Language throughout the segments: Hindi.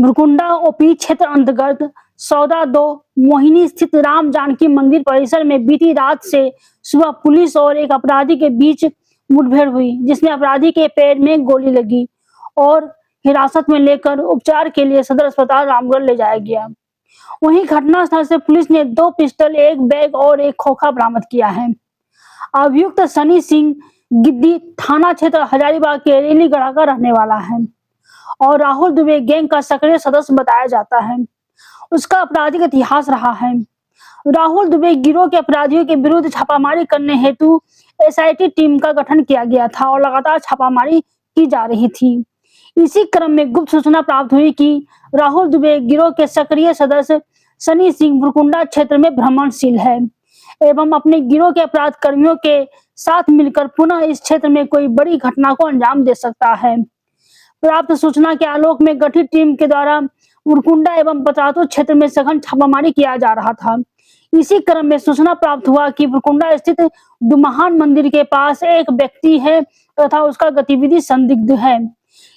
भुरकुंडा ओपी क्षेत्र अंतर्गत सौदा 2 मोहिनी स्थित राम जानकी मंदिर परिसर में बीती रात से सुबह पुलिस और एक अपराधी के बीच मुठभेड़ हुई, जिसमें अपराधी के पैर में गोली लगी और हिरासत में लेकर उपचार के लिए सदर अस्पताल रामगढ़ ले जाया गया। वहीं घटनास्थल से पुलिस ने 2 पिस्टल, एक बैग और एक खोखा बरामद किया है। अभियुक्त सनी सिंह गिद्दी थाना क्षेत्र हजारीबाग के रेलीगढ़ा का रहने वाला है और राहुल दुबे गैंग का सक्रिय सदस्य बताया जाता है। उसका आपराधिक इतिहास रहा है। राहुल दुबे गिरोह के अपराधियों के विरुद्ध छापामारी करने हेतु एसआईटी टीम का गठन किया गया था और लगातार छापामारी की जा रही थी। इसी क्रम में गुप्त सूचना प्राप्त हुई कि राहुल दुबे गिरोह के सक्रिय सदस्य सनी सिंह भुरकुंडा क्षेत्र में भ्रमणशील है एवं अपने गिरोह के अपराध कर्मियों के साथ मिलकर पुनः इस क्षेत्र में कोई बड़ी घटना को अंजाम दे सकता है। प्राप्त सूचना के आलोक में गठित टीम के द्वारा भुरकुंडा एवं पतरातू क्षेत्र में सघन छापामारी किया जा रहा था। इसी क्रम में सूचना प्राप्त हुआ कि भुरकुंडा स्थित दुमहान मंदिर के पास एक व्यक्ति है तथा उसका गतिविधि संदिग्ध है।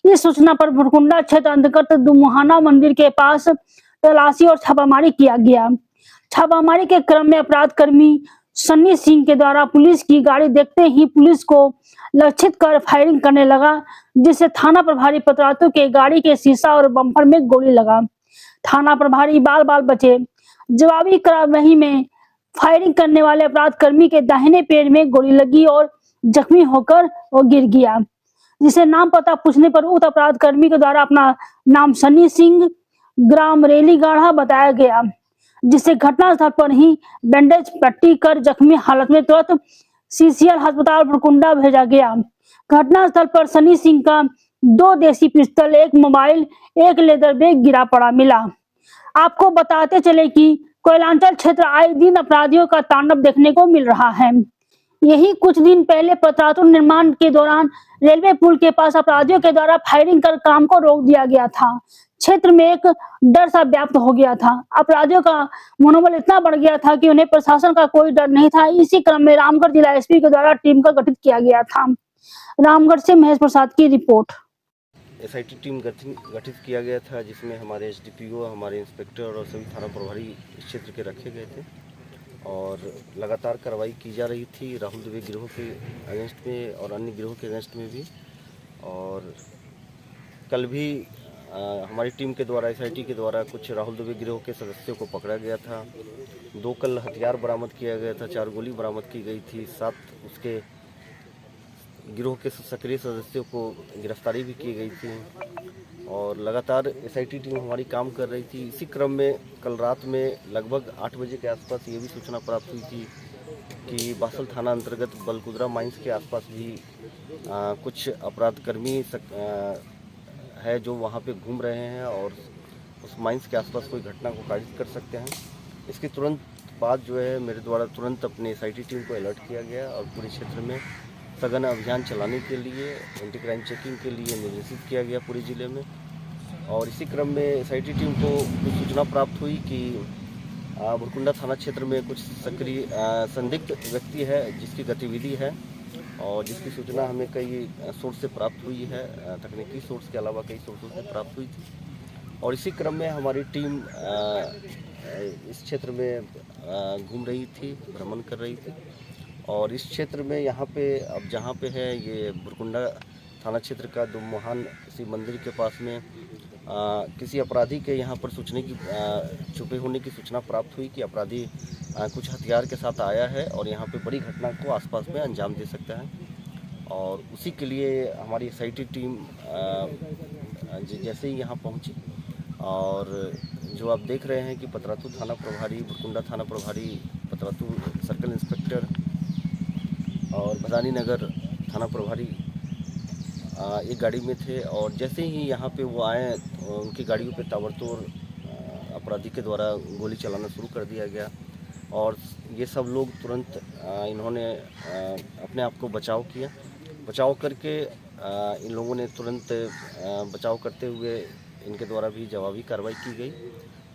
इस सूचना पर भुरकुंडा क्षेत्र अंतर्गत दुमहाना मंदिर के पास तलाशी और छापामारी किया गया। छापामारी के क्रम में अपराध कर्मी सन्नी सिंह के द्वारा पुलिस की गाड़ी देखते ही पुलिस को लक्षित कर फायरिंग करने लगा, जिससे थाना प्रभारी पतरातू के गाड़ी के शीशा और बम्पर में गोली लगा। थाना प्रभारी बाल बाल बचे। जवाबी कार्रवाई में फायरिंग करने वाले अपराध कर्मी के दाहिने पैर में गोली लगी और जख्मी होकर वो गिर गया, जिसे नाम पता पूछने पर उक्त अपराध कर्मी के द्वारा अपना नाम सन्नी सिंह ग्राम रेलीगढ़ा बताया गया, जिसे घटनास्थल पर ही बैंडेज पट्टी कर जख्मी हालत में तुरंत सीसीएल अस्पताल भुरकुंडा भेजा गया। घटनास्थल पर सनी सिंह का 2 देसी पिस्टल, एक मोबाइल, एक लेदर बैग गिरा पड़ा मिला। आपको बताते चले कि कोयलांचल क्षेत्र आए दिन अपराधियों का तांडव देखने को मिल रहा है। यही कुछ दिन पहले पतरातू निर्माण के दौरान रेलवे पुल के पास अपराधियों के द्वारा फायरिंग कर काम को रोक दिया गया था। क्षेत्र में एक डर सा व्याप्त हो गया था। अपराधियों का मनोबल इतना बढ़ गया था कि उन्हें प्रशासन का कोई डर नहीं था। इसी क्रम में रामगढ़ जिला एसपी के द्वारा टीम का गठित किया गया था। रामगढ़ से महेश प्रसाद की रिपोर्ट। एसआईटी टीम गठित किया गया था, जिसमें हमारे एसडीपीओ, हमारे इंस्पेक्टर और सभी थाना प्रभारी इस क्षेत्र के रखे गए थे और लगातार कार्रवाई की जा रही थी राहुल दुबे गिरोह के अगेंस्ट में और अन्य गिरोह के अगेंस्ट में भी। और कल भी हमारी टीम के द्वारा, एसआईटी के द्वारा कुछ राहुल दुबे गिरोह के सदस्यों को पकड़ा गया था। 2 कल हथियार बरामद किया गया था, 4 गोली बरामद की गई थी, 7 उसके गिरोह के सक्रिय सदस्यों को गिरफ्तारी भी की गई थी और लगातार एसआईटी टीम हमारी काम कर रही थी। इसी क्रम में कल रात में लगभग 8 बजे के आसपास ये भी सूचना प्राप्त हुई थी कि बासल थाना अंतर्गत बलकुदरा माइंस के आसपास भी कुछ अपराध कर्मी है जो वहाँ पे घूम रहे हैं और उस माइंस के आसपास कोई घटना को कारित कर सकते हैं। इसके तुरंत बाद जो है मेरे द्वारा तुरंत अपने एसआईटी टीम को अलर्ट किया गया और पूरे क्षेत्र में सघन अभियान चलाने के लिए, एंटी क्राइम चेकिंग के लिए निर्देशित किया गया पूरे ज़िले में। और इसी क्रम में एसआईटी टीम को कुछ सूचना प्राप्त हुई कि भुरकुंडा थाना क्षेत्र में कुछ सक्रिय संदिग्ध व्यक्ति है जिसकी गतिविधि है और जिसकी सूचना हमें कई सोर्स से प्राप्त हुई है, तकनीकी सोर्स के अलावा कई सोर्सों से प्राप्त हुई थी। और इसी क्रम में हमारी टीम इस क्षेत्र में घूम रही थी, भ्रमण कर रही थी और इस क्षेत्र में यहाँ पे अब जहाँ पे है ये भुरकुंडा थाना क्षेत्र का दुमहान शिव मंदिर के पास में किसी अपराधी के यहाँ पर छुपे होने की सूचना प्राप्त हुई कि अपराधी कुछ हथियार के साथ आया है और यहाँ पे बड़ी घटना को आसपास में अंजाम दे सकता है। और उसी के लिए हमारी एसआईटी टीम जैसे ही यहाँ पहुँची और जो आप देख रहे हैं कि पतरातू थाना प्रभारी, भुरकुंडा थाना प्रभारी, पतरातू सर्कल इंस्पेक्टर और भदानी नगर थाना प्रभारी एक गाड़ी में थे और जैसे ही यहाँ पे वो आए उनकी गाड़ियों पे ताबड़तोड़ अपराधी के द्वारा गोली चलाना शुरू कर दिया गया और ये सब लोग तुरंत इन्होंने अपने आप को बचाव करके इन लोगों ने तुरंत बचाव करते हुए इनके द्वारा भी जवाबी कार्रवाई की गई।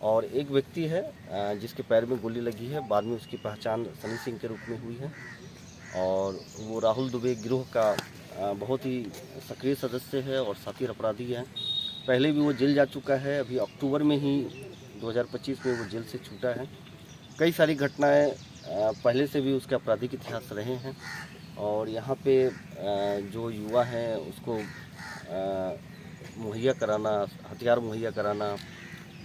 और एक व्यक्ति है जिसके पैर में गोली लगी है, बाद में उसकी पहचान सनी सिंह के रूप में हुई है और वो राहुल दुबे गिरोह का बहुत ही सक्रिय सदस्य है और साथी अपराधी है। पहले भी वो जेल जा चुका है, अभी अक्टूबर में ही 2025 में वो जेल से छूटा है। कई सारी घटनाएं पहले से भी उसके आपराधिक इतिहास रहे हैं और यहाँ पे जो युवा हैं उसको मुहैया कराना, हथियार मुहैया कराना,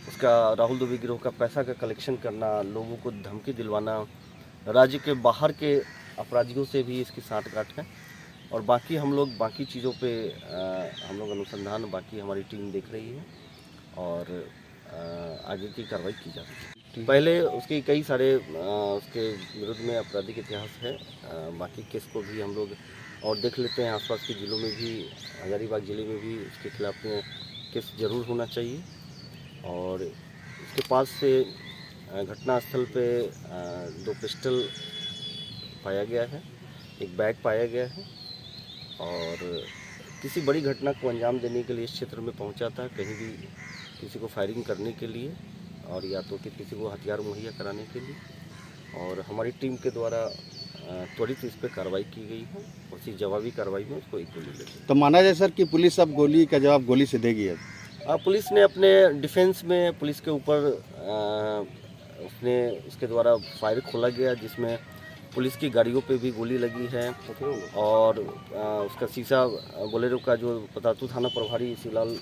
उसका राहुल दुबे गिरोह का पैसा का कलेक्शन करना, लोगों को धमकी दिलवाना, राज्य के बाहर के अपराधियों से भी इसकी साठगांठ है। और बाकी हम लोग बाकी चीज़ों पे हम लोग अनुसंधान बाकी हमारी टीम देख रही है और आगे की कार्रवाई की जा रही है। पहले उसके कई सारे उसके विरुद्ध में आपराधिक इतिहास है, बाकी केस को भी हम लोग और देख लेते हैं। आसपास के ज़िलों में भी, हजारीबाग ज़िले में भी उसके खिलाफ में केस जरूर होना चाहिए। और उसके पास से घटनास्थल पे 2 पिस्टल पाया गया है, एक बैग पाया गया है और किसी बड़ी घटना को अंजाम देने के लिए इस क्षेत्र में पहुंचा था, कहीं भी किसी को फायरिंग करने के लिए और या तो किसी को हथियार मुहैया कराने के लिए। और हमारी टीम के द्वारा त्वरित इस पर कार्रवाई की गई है। उसी जवाबी कार्रवाई में उसको एक गोली लगी। तो माना जाए सर कि पुलिस अब गोली का जवाब गोली से देगी? अब पुलिस ने अपने डिफेंस में पुलिस के ऊपर उसके द्वारा फायर खोला गया, जिसमें पुलिस की गाड़ियों पे भी गोली लगी है और उसका शीशा, बोलेरो का जो पतातू थाना प्रभारी शिवलाल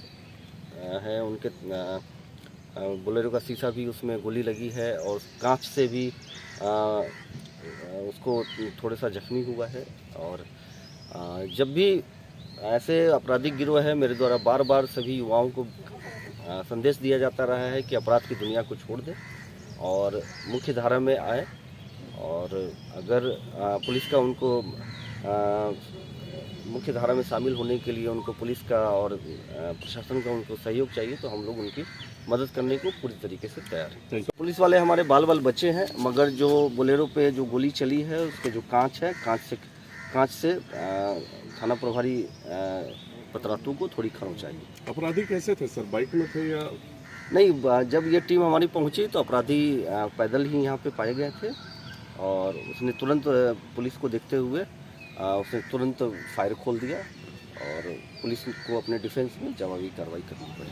है, उनके बोलेरो का शीशा भी उसमें गोली लगी है और कांच से भी उसको थोड़ा सा जख्मी हुआ है। और जब भी ऐसे आपराधिक गिरोह है, मेरे द्वारा बार बार सभी युवाओं को संदेश दिया जाता रहा है कि अपराध की दुनिया को छोड़ दें और मुख्य धारा में आए। और अगर पुलिस का उनको मुख्य धारा में शामिल होने के लिए उनको पुलिस का और प्रशासन का उनको सहयोग चाहिए तो हम लोग उनकी मदद करने को पूरी तरीके से तैयार हैं। पुलिस वाले हमारे बाल बाल बच्चे हैं, मगर जो बोलेरो पे जो गोली चली है उसके जो कांच है, कांच से थाना प्रभारी पतरातू को थोड़ी खरोंच आई। अपराधी कैसे थे सर, बाइक में थे या नहीं? जब ये टीम हमारी पहुंची तो अपराधी पैदल ही यहाँ पे पाए गए थे और उसने तुरंत पुलिस को देखते हुए उसने तुरंत फायर खोल दिया और पुलिस को अपने डिफेंस में जवाबी कार्रवाई करनी पड़ी।